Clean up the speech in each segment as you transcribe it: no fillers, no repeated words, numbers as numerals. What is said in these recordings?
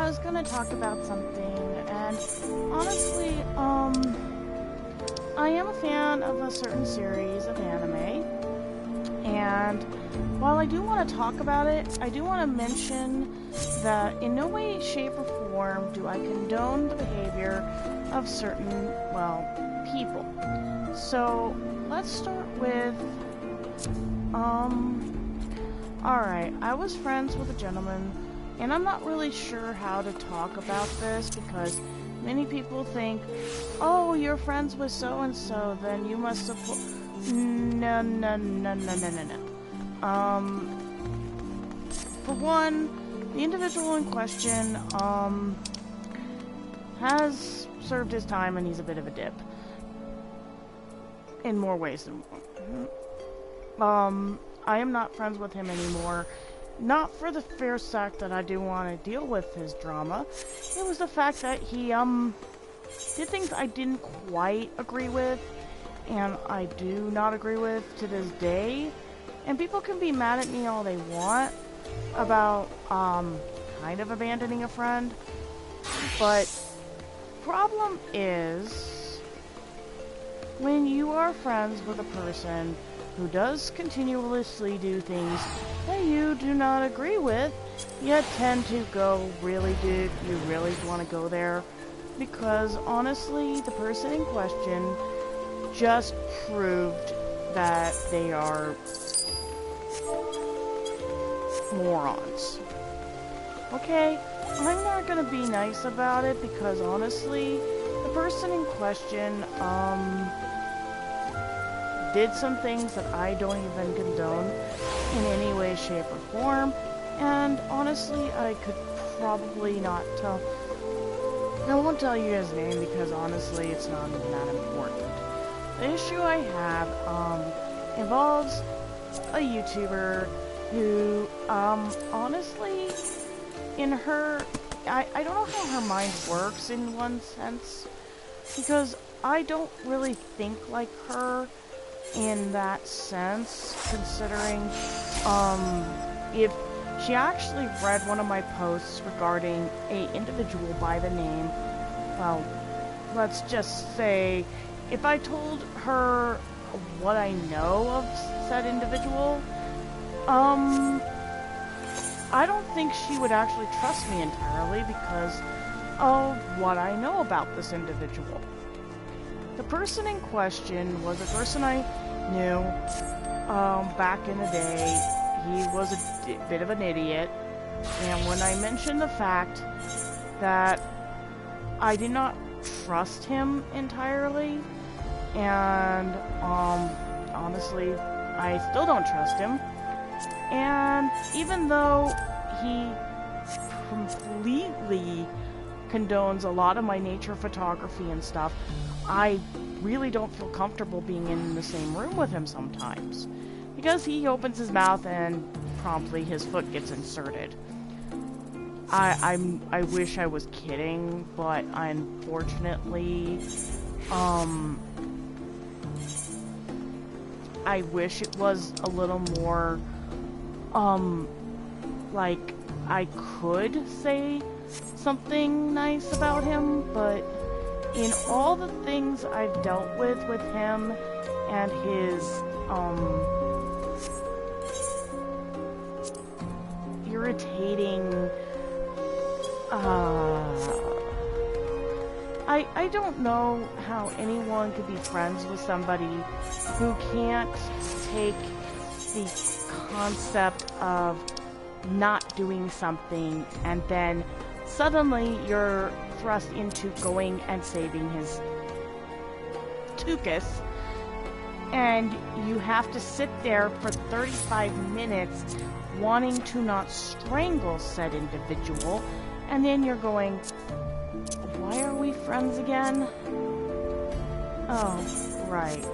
I was gonna talk about something, and honestly, I am a fan of a certain series of anime, and while I do want to talk about it, I do want to mention that in no way, shape, or form do I condone the behavior of certain, well, people. So, let's start with, alright, I was friends with a gentleman, and I'm not really sure how to talk about this because many people think, oh, you're friends with so-and-so, then you must have... No. For one, the individual in question, has served his time and he's a bit of a dip. In more ways than one. I am not friends with him anymore. Not for the fair fact that I do want to deal with his drama. It was the fact that he, did things I didn't quite agree with, and I do not agree with to this day. And people can be mad at me all they want about, kind of abandoning a friend. But, problem is, when you are friends with a person who does continuously do things that you do not agree with, you tend to go, really, dude, you really want to go there? Because, honestly, the person in question just proved that they are morons. Okay, I'm not gonna be nice about it because, honestly, the person in question, did some things that I don't even condone in any way, shape, or form, and honestly, I could probably not tell. I won't tell you his name because honestly, it's not even that important. The issue I have, involves a YouTuber who, honestly, in her, I don't know how her mind works in one sense, because I don't really think like her in that sense, considering, if she actually read one of my posts regarding a individual by the name, well, let's just say, if I told her what I know of said individual, I don't think she would actually trust me entirely because of what I know about this individual. The person in question was a person I knew, back in the day. He was a bit of an idiot, and when I mentioned the fact that I did not trust him entirely, and, honestly, I still don't trust him, and even though he completely condones a lot of my nature photography and stuff, I really don't feel comfortable being in the same room with him sometimes. Because he opens his mouth and promptly his foot gets inserted. I wish I was kidding, but unfortunately, I wish it was a little more, like, I could say something nice about him, but in all the things I've dealt with him and his, irritating, I don't know how anyone could be friends with somebody who can't take the concept of not doing something and then suddenly you're thrust into going and saving his tuchus, and you have to sit there for 35 minutes wanting to not strangle said individual, and then you're going, why are we friends again? Oh, right.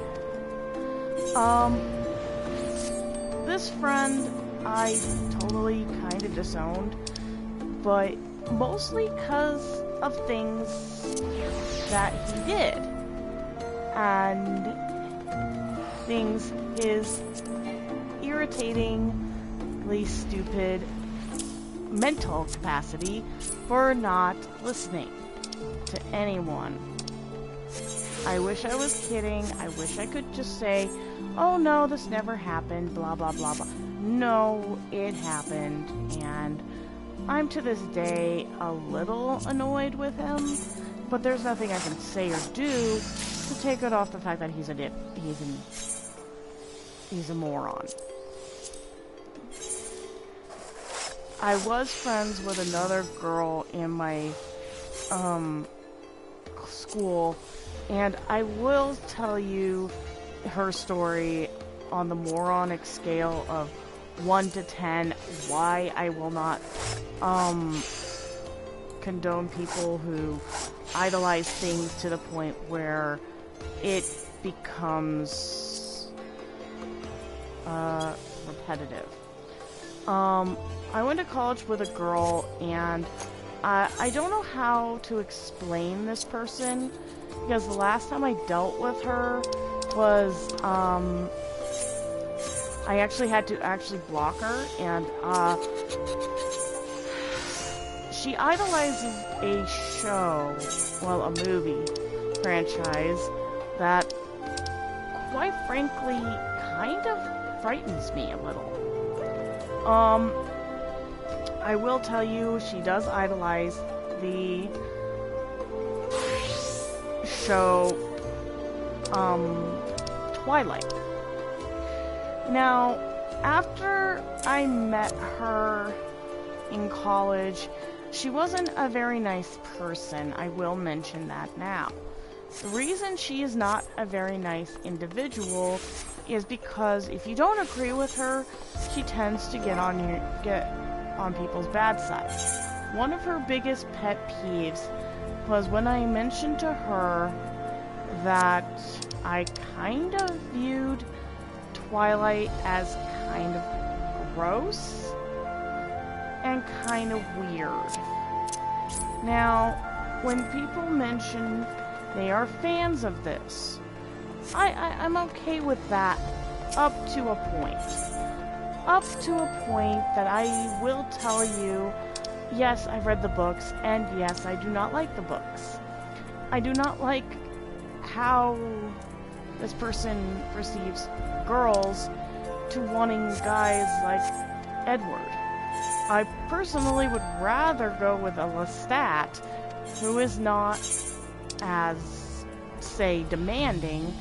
This friend I totally kind of disowned, but mostly because of things that he did, and things his irritatingly stupid mental capacity for not listening to anyone. I wish I was kidding. I wish I could just say, oh no, this never happened, blah, blah, blah, blah. No, it happened, and I'm to this day a little annoyed with him, but there's nothing I can say or do to take it off the fact that he's a moron. I was friends with another girl in my school, and I will tell you her story on the moronic scale of 1 to 10, why I will not condone people who idolize things to the point where it becomes repetitive. I went to college with a girl, and I don't know how to explain this person, because the last time I dealt with her was, I actually had to block her, and, she idolizes a show, well, a movie franchise that, quite frankly, kind of frightens me a little. I will tell you, she does idolize the show, Twilight. Now, after I met her in college, she wasn't a very nice person. I will mention that now. The reason she is not a very nice individual is because if you don't agree with her, she tends to get on people's bad side. One of her biggest pet peeves was when I mentioned to her that I kind of viewed Twilight as kind of gross and kind of weird. Now, when people mention they are fans of this, I'm okay with that up to a point. Up to a point that I will tell you, yes, I've read the books, and yes, I do not like the books. I do not like how this person perceives girls to wanting guys like Edward. I personally would rather go with a Lestat who is not as, say, demanding,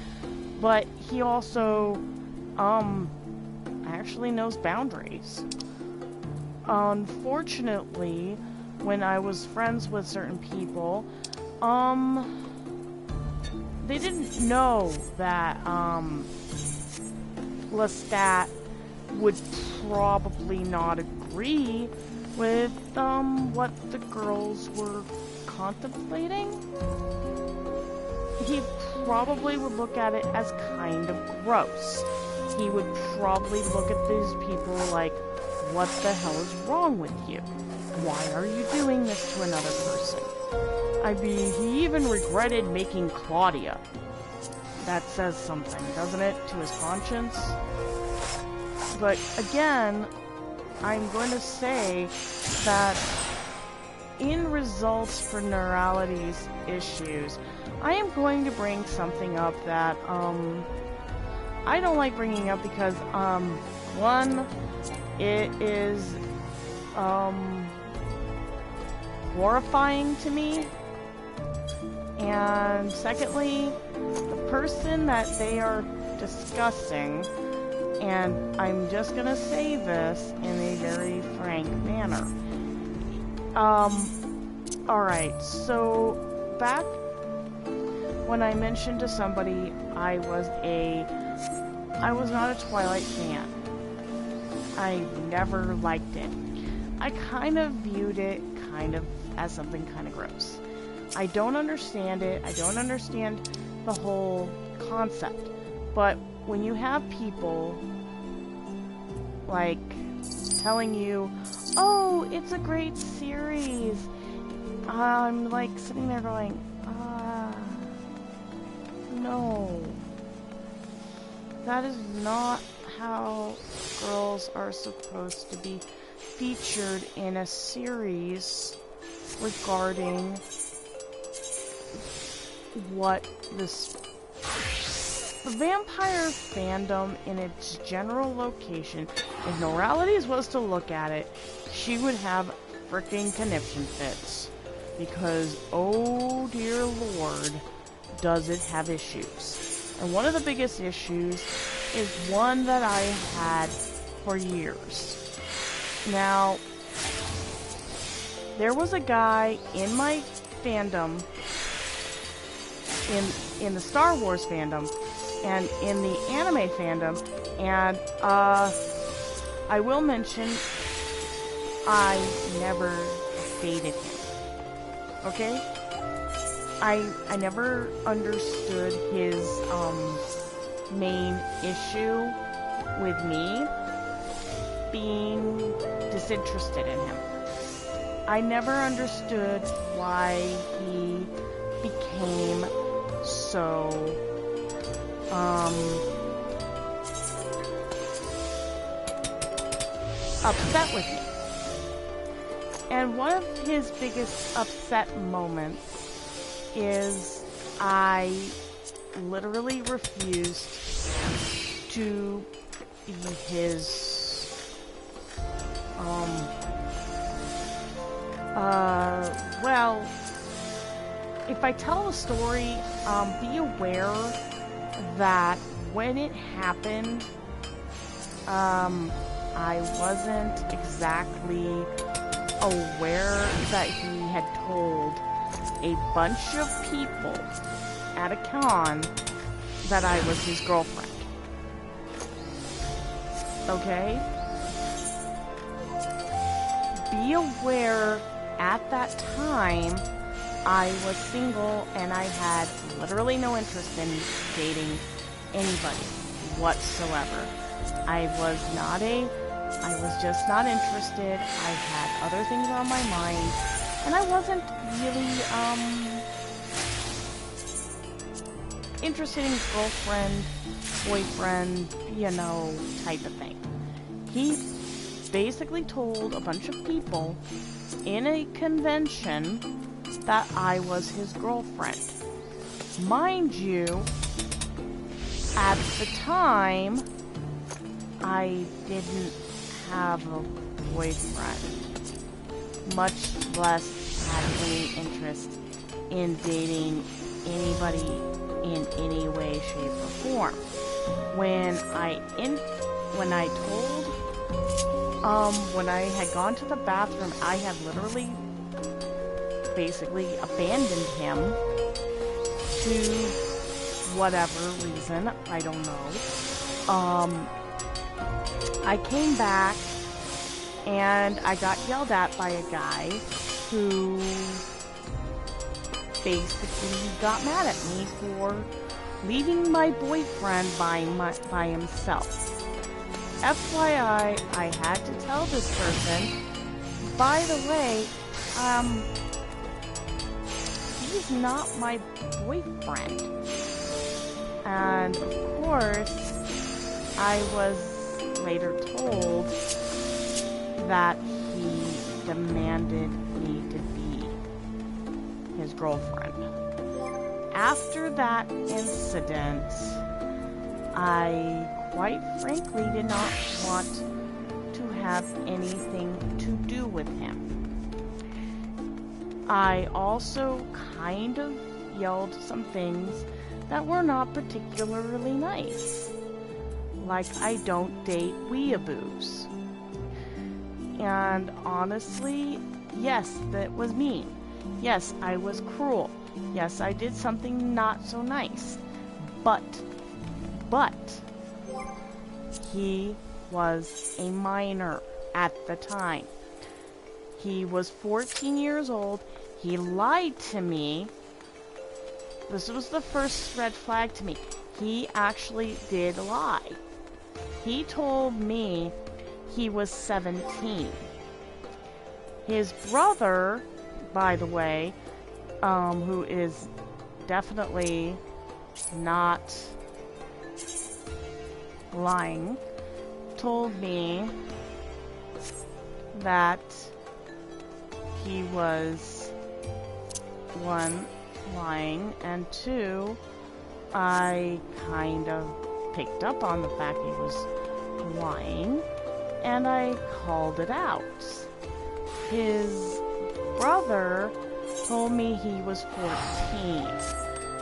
but he also, actually knows boundaries. Unfortunately, when I was friends with certain people, they didn't know that, Lestat would probably not agree with, what the girls were contemplating. He probably would look at it as kind of gross. He would probably look at these people like, what the hell is wrong with you? Why are you doing this to another person? I mean, he even regretted making Claudia. That says something, doesn't it, to his conscience? But again, I'm going to say that in results for Neurality's issues, I am going to bring something up that, I don't like bringing up because, one, it is, horrifying to me, and secondly, the person that they are discussing, and I'm just gonna say this in a very frank manner. Alright, so back when I mentioned to somebody I was not a Twilight fan. I never liked it. I kind of viewed it as something kind of gross. I don't understand it. I don't understand the whole concept. But when you have people like telling you, oh, it's a great series, I'm like sitting there going, no. That is not how girls are supposed to be featured in a series regarding what the vampire fandom in its general location, if Noralities was to look at it, she would have freaking conniption fits. Because, oh dear lord, does it have issues. And one of the biggest issues is one that I had for years. Now, there was a guy in my fandom, in the Star Wars fandom, and in the anime fandom, and I will mention, I never dated him. Okay? I never understood his main issue with me being disinterested in him. I never understood why he became so upset with me. And one of his biggest upset moments is I literally refused to be his, well, if I tell the story, be aware that when it happened, I wasn't exactly aware that he had told a bunch of people at a con that I was his girlfriend. Okay? Be aware, at that time, I was single and I had literally no interest in dating anybody whatsoever. I was just not interested. I had other things on my mind, and I wasn't really, interested in girlfriend, boyfriend, you know, type of thing. He basically told a bunch of people in a convention that I was his girlfriend. Mind you, at the time, I didn't have a boyfriend, much less had any interest in dating anybody in any way, shape, or form. When I had gone to the bathroom, I had literally basically abandoned him to whatever reason, I don't know. I came back and I got yelled at by a guy who basically got mad at me for leaving my boyfriend by himself. FYI, I had to tell this person, by the way, he's not my boyfriend. And of course, I was later told that he demanded me to be his girlfriend. After that incident, I quite frankly did not want to have anything to do with him. I also kind of yelled some things that were not particularly nice. Like, I don't date weeaboos. And honestly, yes, that was mean. Yes, I was cruel. Yes, I did something not so nice. But, he was a minor at the time. He was 14 years old. He lied to me. This was the first red flag to me. He actually did lie. He told me he was 17. His brother, by the way, who is definitely not lying, told me that he was, one, lying, and two, I kind of picked up on the fact he was lying, and I called it out. His brother told me he was 14.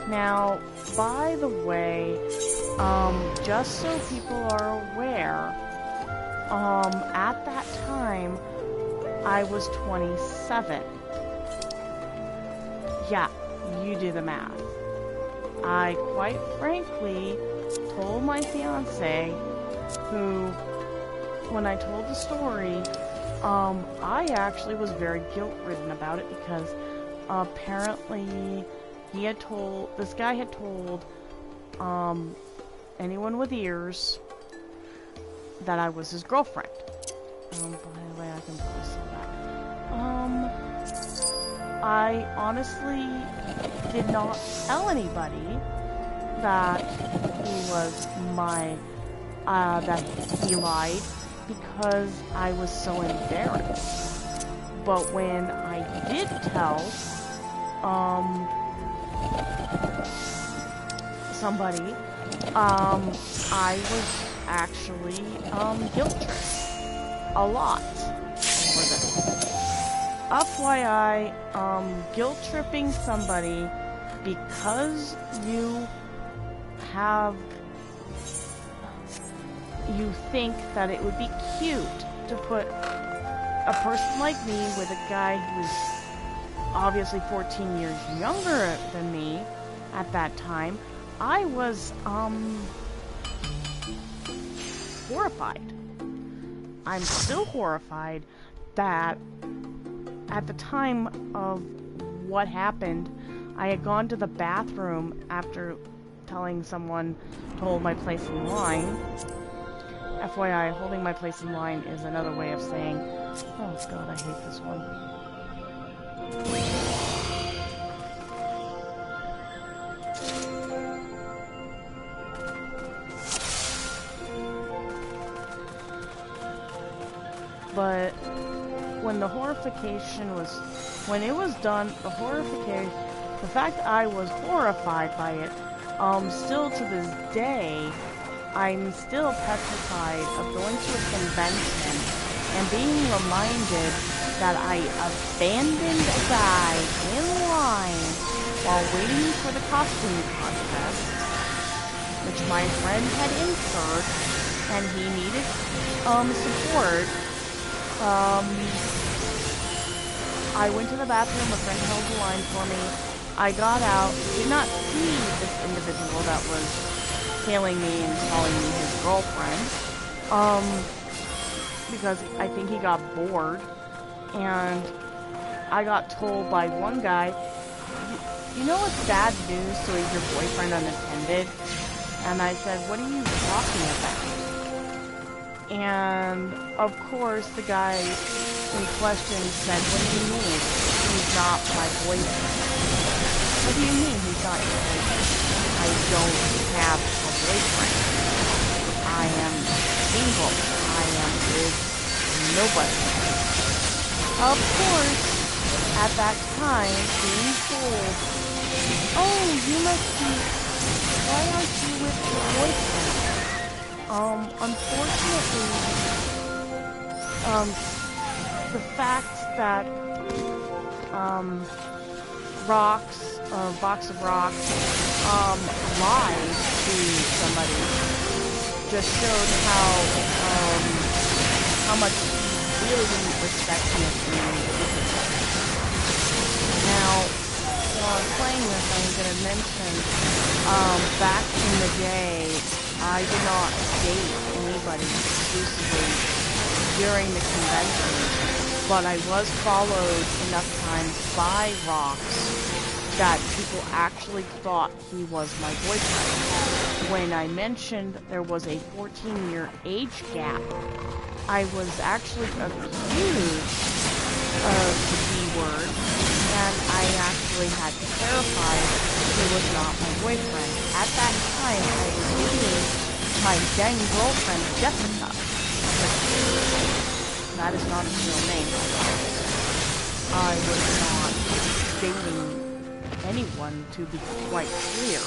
Now, by the way, just so people are aware, at that time, I was 27. Yeah, you do the math. I quite frankly told my fiance, who, when I told the story, I actually was very guilt-ridden about it because apparently this guy had told anyone with ears that I was his girlfriend. By the way, I can post that. I honestly did not tell anybody that he was that he lied because I was so embarrassed. But when I did tell, somebody, I was actually, guilt-tripped a lot over this. FYI, guilt-tripping somebody because you think that it would be cute to put a person like me with a guy who was obviously 14 years younger than me at that time. I was, horrified. I'm still horrified that at the time of what happened, I had gone to the bathroom after telling someone to hold my place in line. FYI, holding my place in line is another way of saying, oh god, I hate this one. But when the horrification was, when it was done, the fact that I was horrified by it, still to this day, I'm still petrified of going to a convention and being reminded that I abandoned a guy in line while waiting for the costume contest, which my friend had incurred, and he needed support. I went to the bathroom, a friend held the line for me. I got out, did not see this individual that was tailing me and calling me his girlfriend, because I think he got bored, and I got told by one guy, you know what's bad news to leave your boyfriend unattended? And I said, what are you talking about? And, of course, the guy in question said, what do you mean? He's not my boyfriend. What do you mean he's not your boyfriend? I don't have a boyfriend. I am single. I am with nobody. Of course, at that time, being told, oh, you must be, why aren't you with your boyfriend? Unfortunately, the fact that, box of rocks, lied to somebody just showed how much he really didn't respect me as an individual. Now, while I'm playing this, I'm going to mention, back in the day, I did not date anybody exclusively during the convention, but I was followed enough times by Rocks that people actually thought he was my boyfriend. When I mentioned there was a 14-year age gap, I was actually accused of the B-word, and I actually had to clarify he was not my boyfriend. At that time, I was dating my then girlfriend, Jessica. that is not his real name. I was not dating anyone, to be quite clear.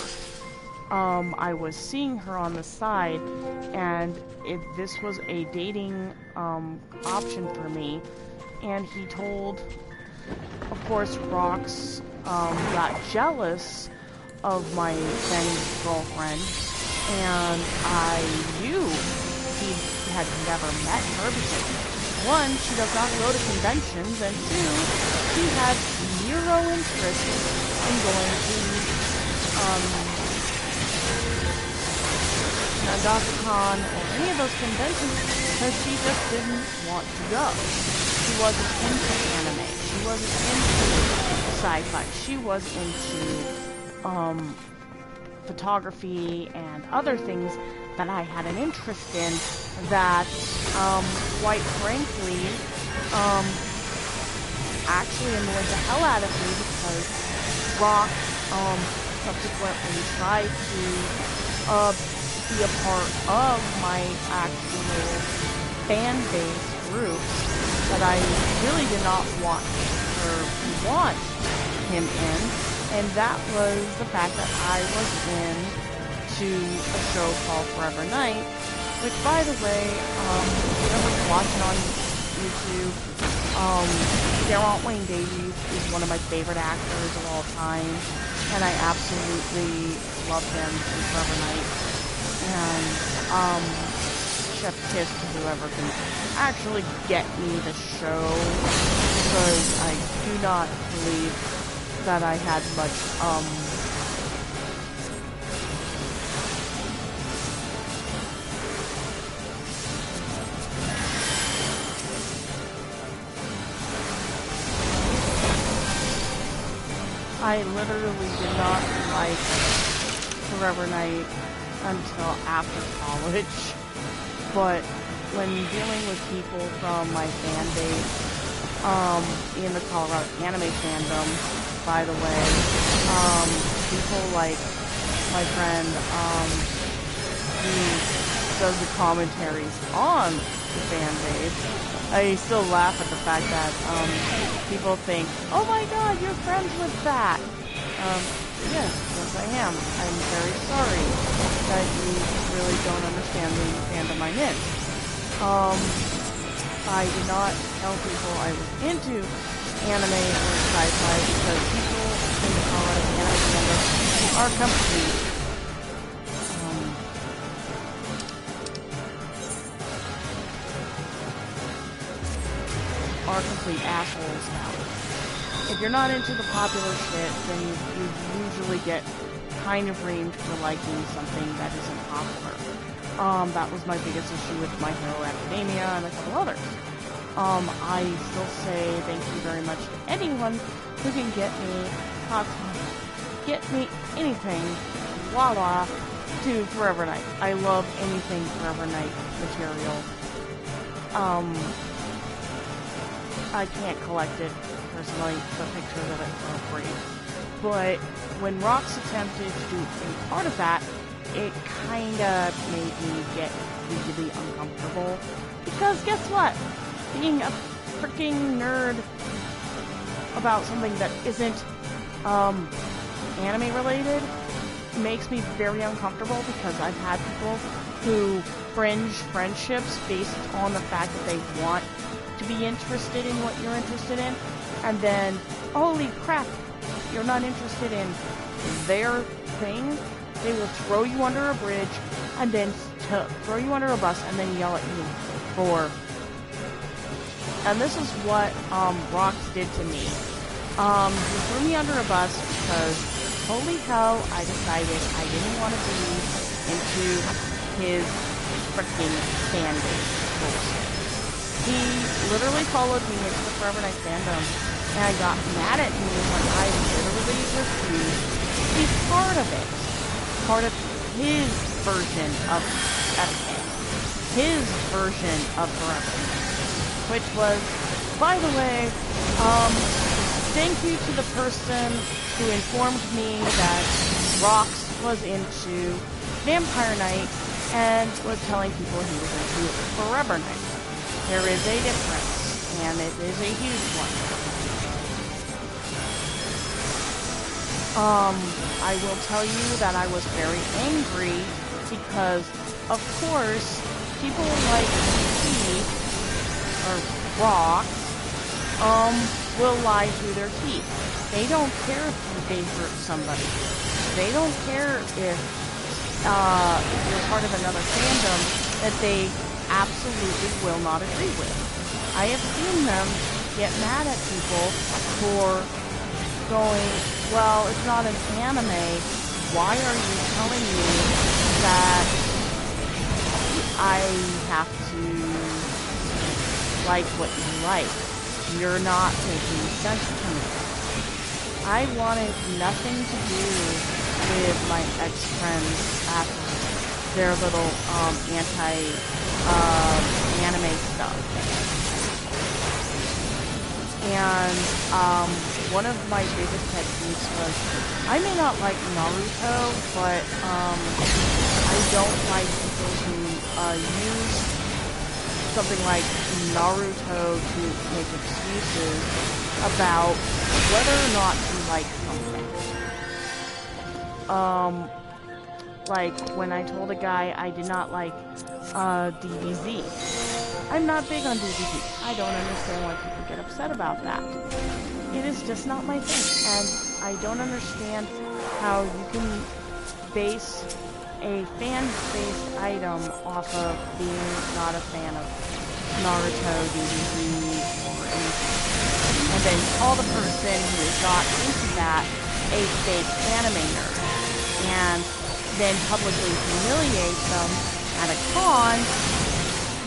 I was seeing her on the side, and this was a dating option for me. And he told, of course, Rox got jealous of my then girlfriend, and I knew he had never met her because, one, she does not go to conventions, and two, she had zero interest in going to NagiNaoe1 or any of those conventions because she just didn't want to go. She wasn't into anime. She wasn't into sci-fi. She was into photography and other things that I had an interest in that, quite frankly, actually annoyed the hell out of me because Rock subsequently tried to be a part of my actual fan base groups that I really did not want him in, and that was the fact that I was to a show called Forever Night, which, by the way, if you're ever watching on YouTube, Wayne Davies is one of my favorite actors of all time, and I absolutely love him in Forever Night. And chef kiss to whoever can actually get me the show, because I do not believe that I had much I literally did not like Forever Night until after college, but when dealing with people from my fan base, in the Colorado anime fandom, by the way, people like my friend, who does the commentaries on the fan base, I still laugh at the fact that, people think, oh my god, you're friends with that! Yes, I am. I'm very sorry that you really don't understand the fandom I'm in. I did not tell people I was into anime or sci-fi because people in the Colorado anime fandom are complete assholes now. If you're not into the popular shit, then you usually get kind of reamed for liking something that isn't popular. That was my biggest issue with My Hero Academia and a couple others. I still say thank you very much to anyone who can get me anything, voila, to Forever Night. I love anything Forever Night material. I can't collect it personally, the pictures of it are free. But when Rox attempted to do a part of that, it kinda made me get really uncomfortable. Because guess what? Being a freaking nerd about something that isn't, anime related makes me very uncomfortable because I've had people who fringe friendships based on the fact that they want to be interested in what you're interested in, and then, holy crap, you're not interested in their thing, they will throw you under a bridge, and then throw you under a bus, and then yell at you for... And this is what, Rox did to me. He threw me under a bus because, holy hell, I decided I didn't want to be into his freaking fan base. He literally followed me into the Forever Night fandom, and got mad at me when I literally refused to be part of it. Part of his version of everything. His version of Forever Night. Which was, by the way, thank you to the person who informed me that Rox was into Vampire Night and was telling people he was into Forever Night. there is a difference, and it is a huge one. I will tell you that I was very angry because, of course, people like teeth or rocks will lie through their teeth. They don't care if they hurt somebody. They don't care if you're part of another fandom that they absolutely will not agree with. I have seen them get mad at people for going, well, it's not an anime. Why are you telling me that I have to like what you like? You're not making sense to me. I wanted nothing to do with my ex-friends at their little anti-anime stuff. And one of my biggest pet peeves was, I may not like Naruto, but I don't like people who use something like Naruto to make excuses about whether or not you like something. Like when I told a guy I did not like DBZ. I'm not big on DBZ. I don't understand why people get upset about that. It is just not my thing, and I don't understand how you can base a fan-based item off of being not a fan of Naruto, DBZ, or anything. And then call the person who is not into that a fake anime nerd. And then publicly humiliate them at a con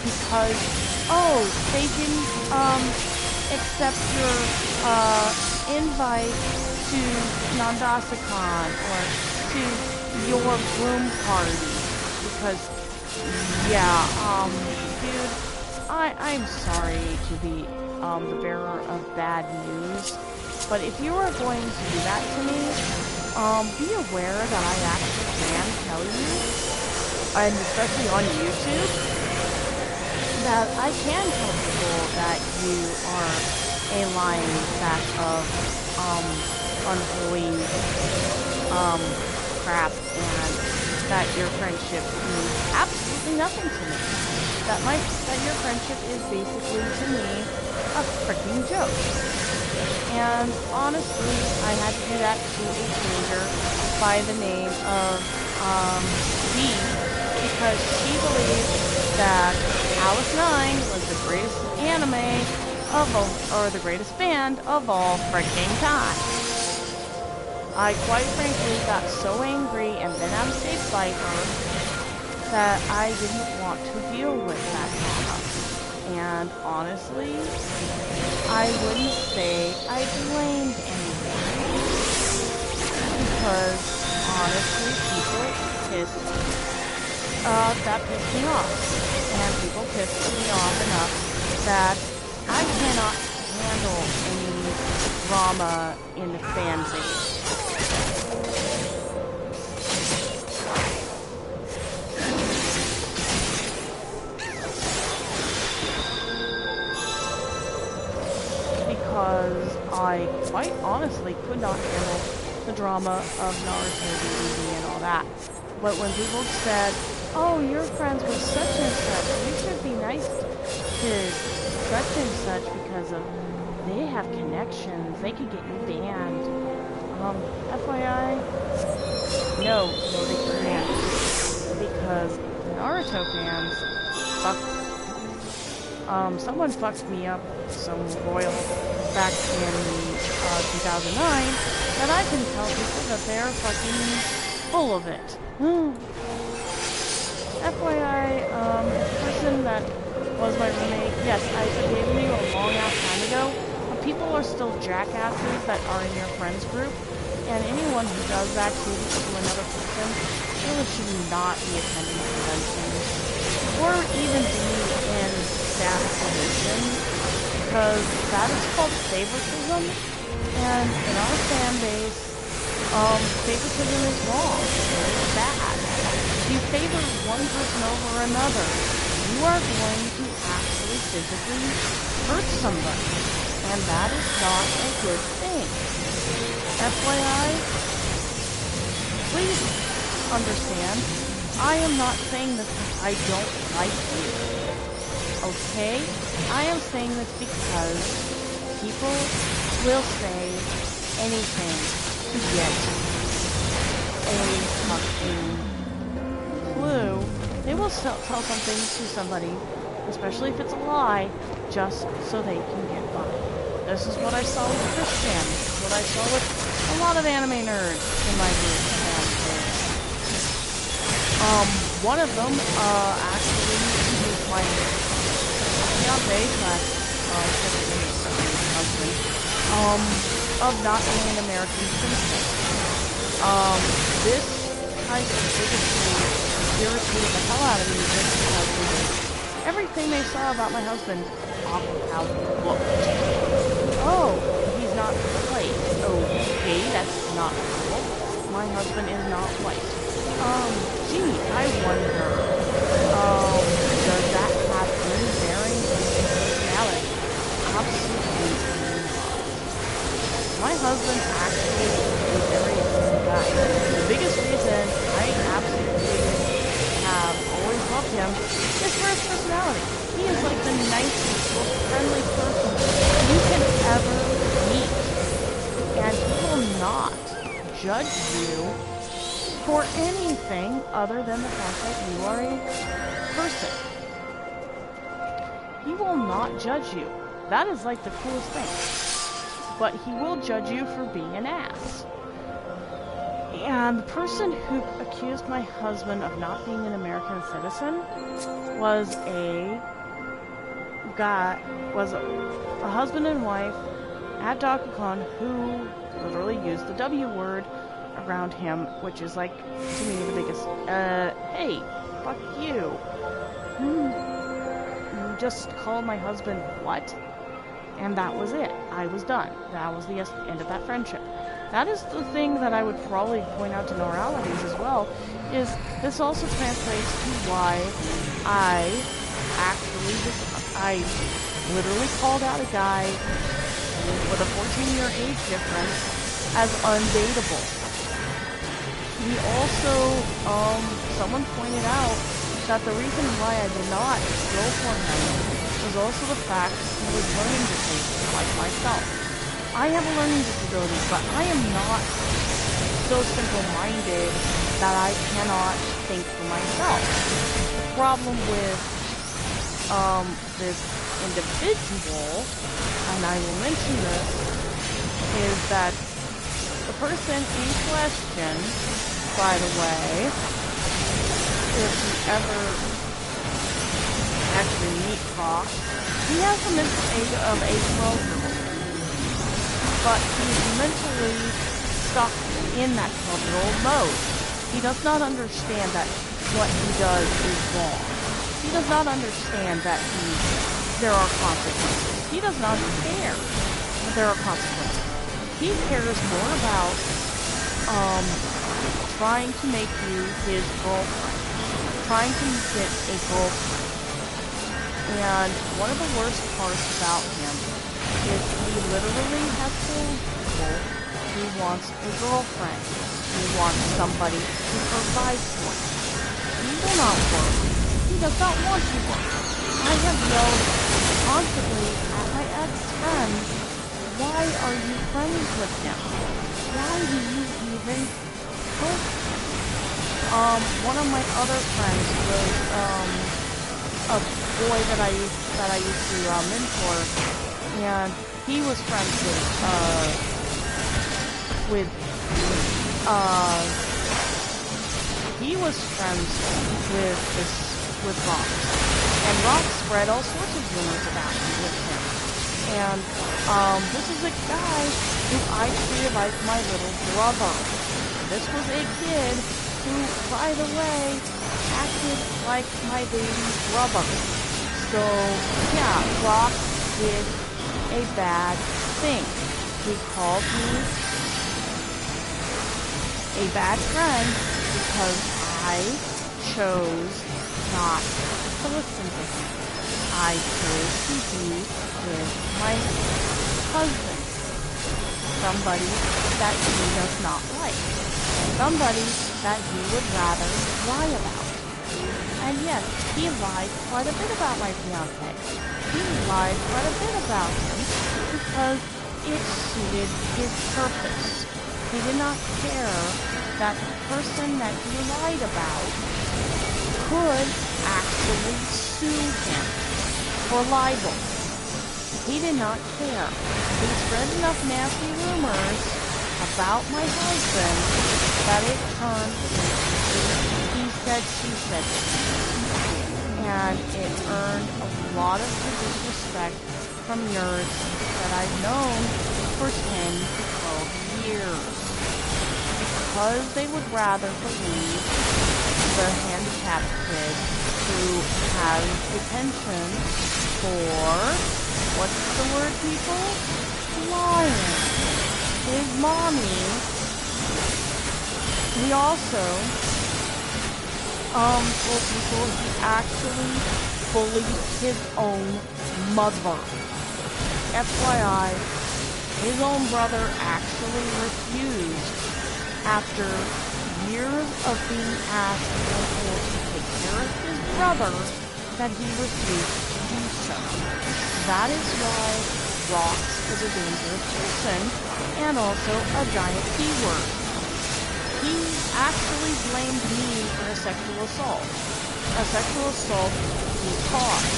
because, oh, they didn't accept your invite to Nandasakon or to your room party. Because, yeah, dude, I'm sorry to be the bearer of bad news, but if you are going to do that to me, be aware that I actually can tell you, and especially on YouTube, that I can tell people that you are a lying sack of unholy crap, and that your friendship means absolutely nothing to me. That your friendship is basically, to me, a freaking joke. And honestly, I had to do that to a stranger by the name of B, because she believed that Alice 9 was the greatest anime of all, or the greatest band of all freaking time. I quite frankly got so angry and bent out of shape by her that I didn't want to deal with that drama. And honestly, I wouldn't say I blamed anyone. Because honestly, people that pissed me off. And people pissed me off enough that I cannot handle any drama in the fan base. Because I quite honestly could not handle the drama of Naruto, DBZ, and all that. But when people said, oh, you're friends with such and such, you should be nice to such and such because of they have connections, they could get you banned. FYI, no, they can't. Because Naruto fans someone fucked me up, some royal, back in 2009, that I can tell people that they're fucking full of it. FYI, the person that was my roommate, yes, I forgave you a long ass time ago, but people are still jackasses that are in your friends group, and anyone who does that to another person really should not be attending conventions, or even be in staff relations, because that is called favoritism, and in our fan base, favoritism is wrong. It's bad. If you favor one person over another, you are going to actually physically hurt somebody. And that is not a good thing. FYI, please understand, I am not saying this because I don't like you. Okay? I am saying this because people will say anything to get a fucking clue. They will tell something to somebody, especially if it's a lie, just so they can get by. This is what I saw with Christian. This is what I saw with a lot of anime nerds in my group. And one of them actually was my fiance husband of not being an American citizen. This kind of bigotry irritated the hell out of me just because everything they saw about my husband off of how he looked. Oh, he's not white. Okay, that's not cool. My husband is not white. Gee, I wonder, does that have any bearing on his personality? Absolutely not. My husband actually is a very interesting guy. The biggest reason I absolutely have always loved him is for his personality. He is like the nicest, most friendly person you can ever meet. And he will not judge you for anything other than the fact that you are a person. He will not judge you. That is like the coolest thing. But he will judge you for being an ass. And the person who accused my husband of not being an American citizen was a husband and wife at DokuCon who literally used the W word around him, which is like, to me, the biggest, hey, fuck you. You just called my husband what? And that was it. I was done. That was the end of that friendship. That is the thing that I would probably point out to Noralities as well, is this also translates to why I literally called out a guy with a 14-year age difference as undateable. He also, someone pointed out that the reason why I did not go for him was also the fact he was learning disabled, like myself. I have a learning disability, but I am not so simple-minded that I cannot think for myself. The problem with, this individual, and I will mention this, is that the person in question, by the way, if you ever actually meet Croc, he has the mental age of a 12-year-old. But he's mentally stuck in that 12-year-old mode. He does not understand that what he does is wrong. He does not understand that there are consequences. He does not care that there are consequences. He cares more about trying to make you his girlfriend. Trying to get a girlfriend. And one of the worst parts about him is he literally has told people he wants a girlfriend. He wants somebody to provide for him. He will not work. He does not want to work. I have yelled constantly at my ex-friend, why are you friends with him? Why do you even help him? One of my other friends was a boy that I used to mentor, and he was friends with Rock. And Rock spread all sorts of rumors about me with him. And this is a guy who I treated like my little brother. This was a kid who, by the way, acted like my baby brother. So, yeah, Rock did a bad thing. He called me a bad friend because I chose not to listen to him. I chose to be with my husband. Somebody that he does not like. Somebody that he would rather lie about. And yes, he lied quite a bit about my fiancé. He lied quite a bit about him because it suited his purpose. He did not care that the person that he lied about could actually sue him for libel. He did not care. He spread enough nasty rumors about my husband that it turned into he said, she said. And it earned a lot of disrespect from nerds that I've known for 10 to 12 years. Because they would rather believe the handicapped kid who has detention for, what's the word, people? Lying. His mommy, he also told people he actually bullied his own mother. FYI, his own brother actually refused after years of being asked and told to take care of his brother that he refused to do so. That is why Rox is a dangerous person and also a giant P-word. He actually blamed me for a sexual assault. A sexual assault he caused.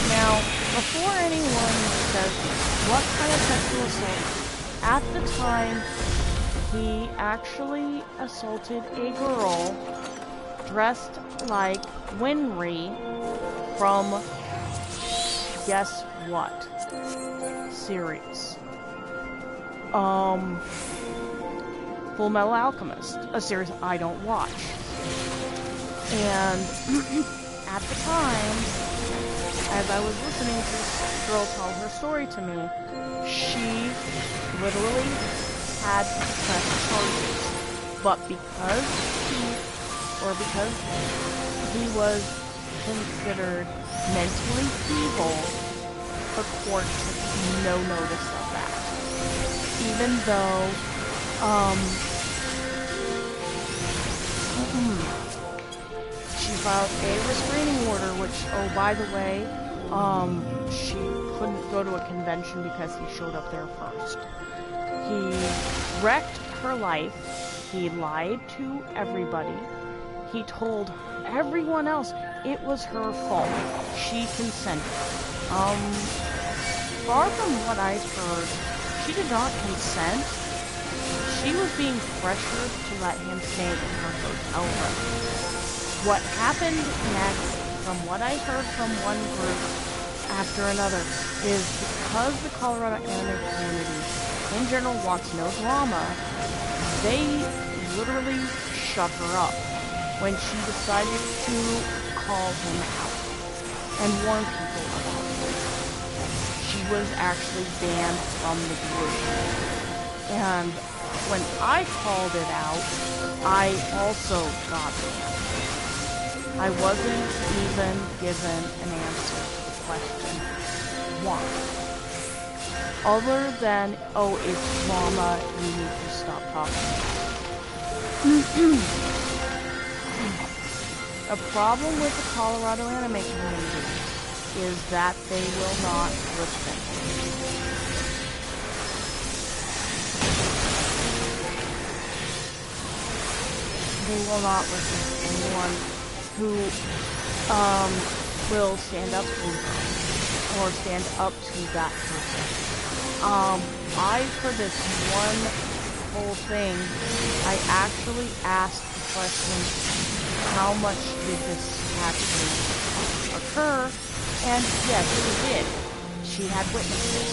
Now, before anyone says, what kind of sexual assault? At the time, he actually assaulted a girl dressed like Winry from, guess what? Series. Full Metal Alchemist, a series I don't watch. And at the time, as I was listening to this girl tell her story to me, she literally had pressed charges. But because he was considered mentally feeble, the court took no notice of that. Even though, she filed a restraining order, which, oh, by the way, she couldn't go to a convention because he showed up there first. He wrecked her life. He lied to everybody. He told everyone else it was her fault. She consented. Far from what I've heard, she did not consent. She was being pressured to let him stay in her hotel room. What happened next, from what I heard from one group after another, is because the Colorado anime community in general wants no drama, they literally shut her up when she decided to call him out and warn people about it. She was actually banned from the group. And when I called it out, I also got banned. I wasn't even given an answer to the question, why? Other than, oh, it's drama, you need to stop talking. A problem with the Colorado anime community is that they will not listen. They will not listen to anyone who will stand up to them or stand up to that person. For this one whole thing, I actually asked the question, how much did this actually occur? And yes, she did. She had witnesses.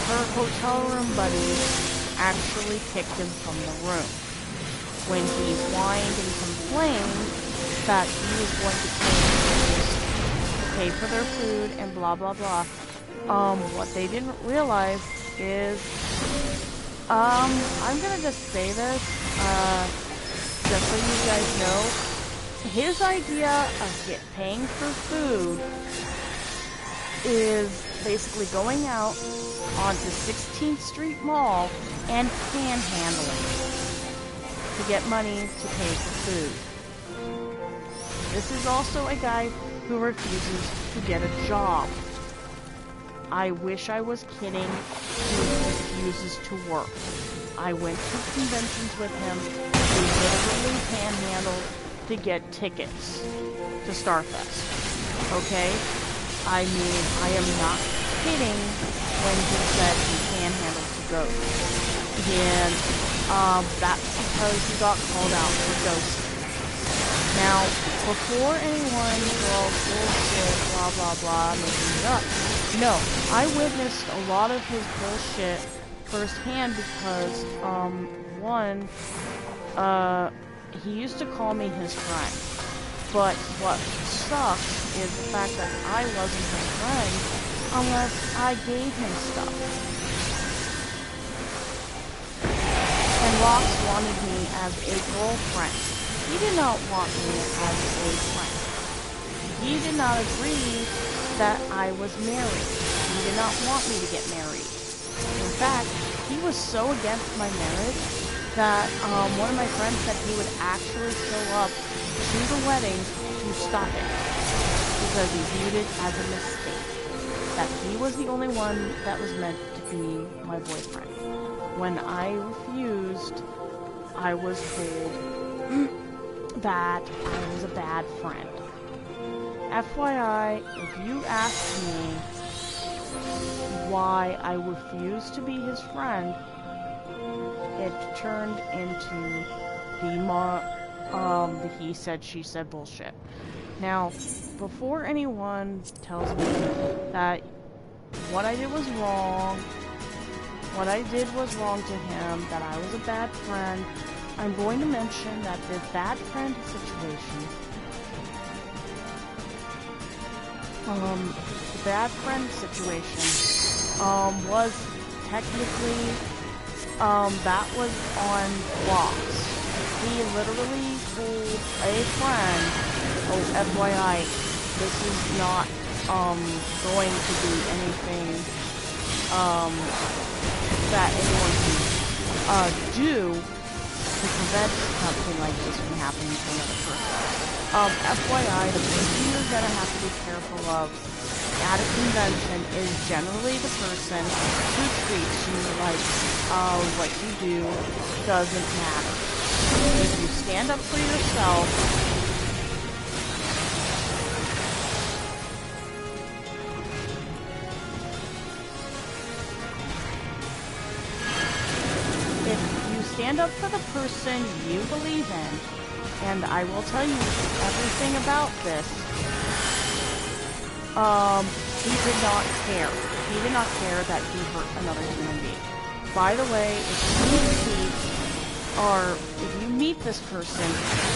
Her hotel room buddies actually kicked him from the room when he whined and complained that he was going to pay for their food and blah blah blah. What they didn't realize is, I'm gonna just say this, just so you guys know, his idea of paying for food is basically going out onto 16th Street Mall and panhandling to get money to pay for food. This is also a guy who refuses to get a job. I wish I was kidding. He refuses to work. I went to conventions with him. He literally panhandled to get tickets to Starfest. Okay? I mean, I am not kidding when he said he panhandled to go. And that's because he got called out for ghosting. Now, before anyone calls bullshit, blah blah blah, making it up. No, I witnessed a lot of his bullshit firsthand because, one, he used to call me his friend. But what sucks is the fact that I wasn't his friend unless I gave him stuff. And Rox wanted me as a girlfriend. He did not want me as a friend. He did not agree that I was married. He did not want me to get married. In fact, he was so against my marriage that one of my friends said he would actually show up to the wedding to stop it because he viewed it as a mistake. That he was the only one that was meant to be my boyfriend. When I refused, I was told that I was a bad friend. FYI, if you ask me why I refused to be his friend, it turned into the he said, she said bullshit. Now, before anyone tells me that what I did was wrong, what I did was wrong to him, that I was a bad friend, I'm going to mention that this bad friend situation, the bad friend situation, was technically, that was on Rox. He literally told a friend, oh, FYI, this is not, going to be anything, that anyone can, do to prevent something like this from happening to another person. FYI, the person you're gonna have to be careful of at a convention is generally the person who treats you like, what you do doesn't matter. If you stand up for yourself, stand up for the person you believe in, and I will tell you everything about this. He did not care. He did not care that he hurt another human being. By the way, if you meet this person,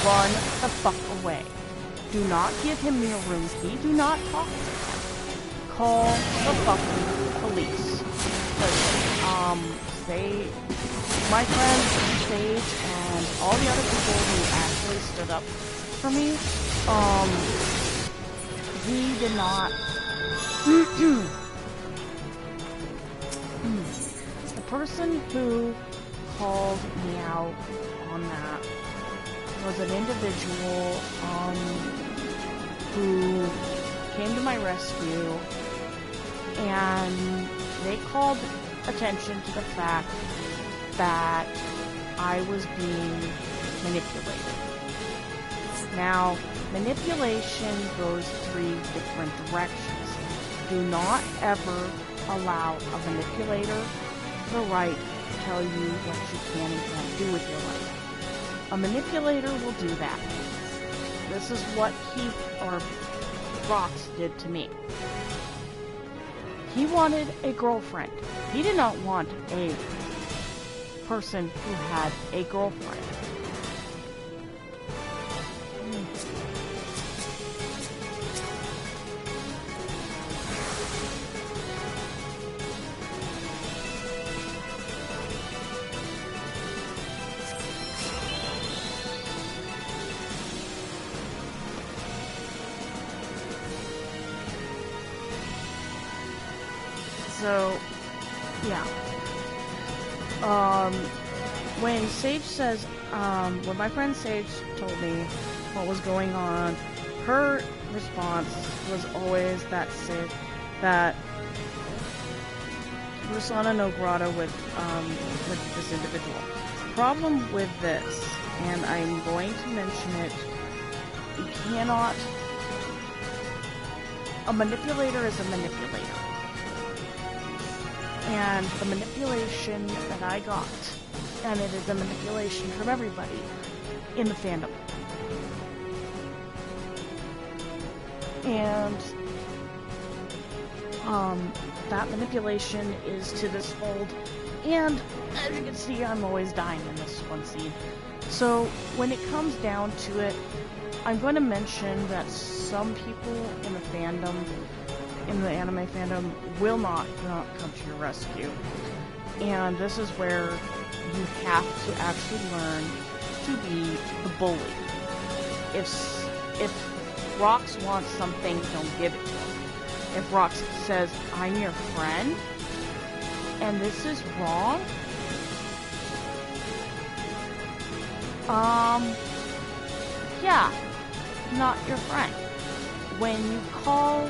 run the fuck away. Do not give him your room key. Do not talk to him. Call the fucking police. My friend, Sage, and all the other people who actually stood up for me, he did not. The person who called me out on that was an individual, who came to my rescue, and they called attention to the fact that I was being manipulated. Now, manipulation goes 3 different directions. Do not ever allow a manipulator the right to tell you what you can and can't do with your life. A manipulator will do that. This is what Rox did to me. He wanted a girlfriend. He did not want a person who had a girlfriend. So, yeah. When Sage says, when my friend Sage told me what was going on, her response was always that persona non grata with this individual. Problem with this, and I'm going to mention it, you cannot... A manipulator is a manipulator. And the manipulation that I got, and it is a manipulation from everybody in the fandom. And that manipulation is to this fold, and as you can see, I'm always dying in this one scene. So when it comes down to it, I'm going to mention that some people in the fandom, in the anime fandom, will not come to your rescue. And this is where you have to actually learn to be the bully. If Rox wants something, don't give it to him. If Rox says, I'm your friend, and this is wrong, yeah, not your friend. When you call,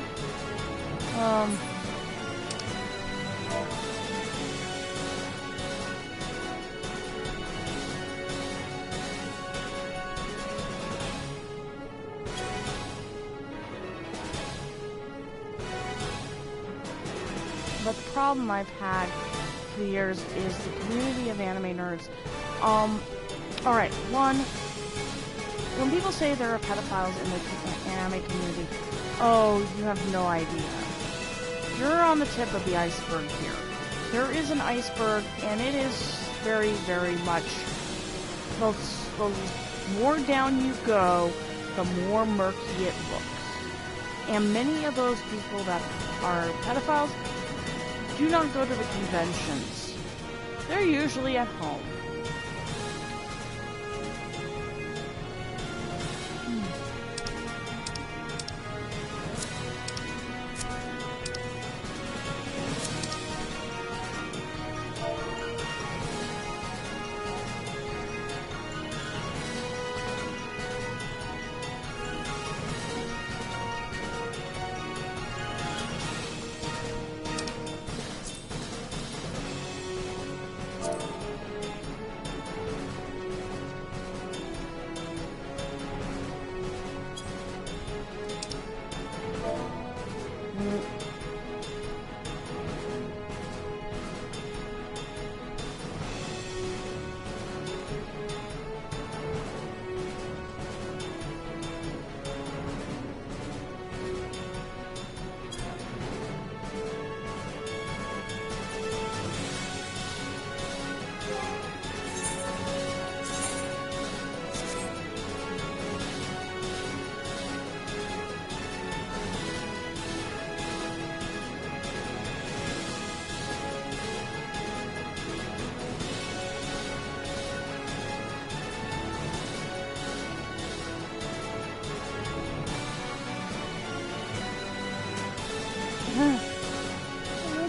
the problem I've had for years is the community of anime nerds. Alright, one, when people say there are pedophiles in the anime community, oh, you have no idea. You're on the tip of the iceberg here. There is an iceberg, and it is very, very much, the more down you go, the more murky it looks. And many of those people that are pedophiles do not go to the conventions. They're usually at home.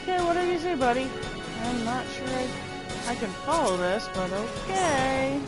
Okay, whatever you say, buddy. I'm not sure I can follow this, but okay.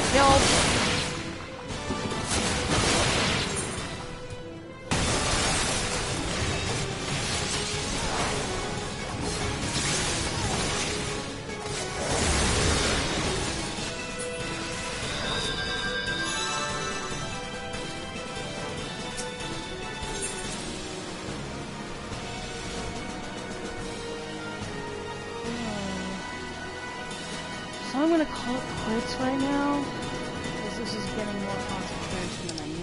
got killed. So I'm gonna call it quits right now, because this is getting more concentration than I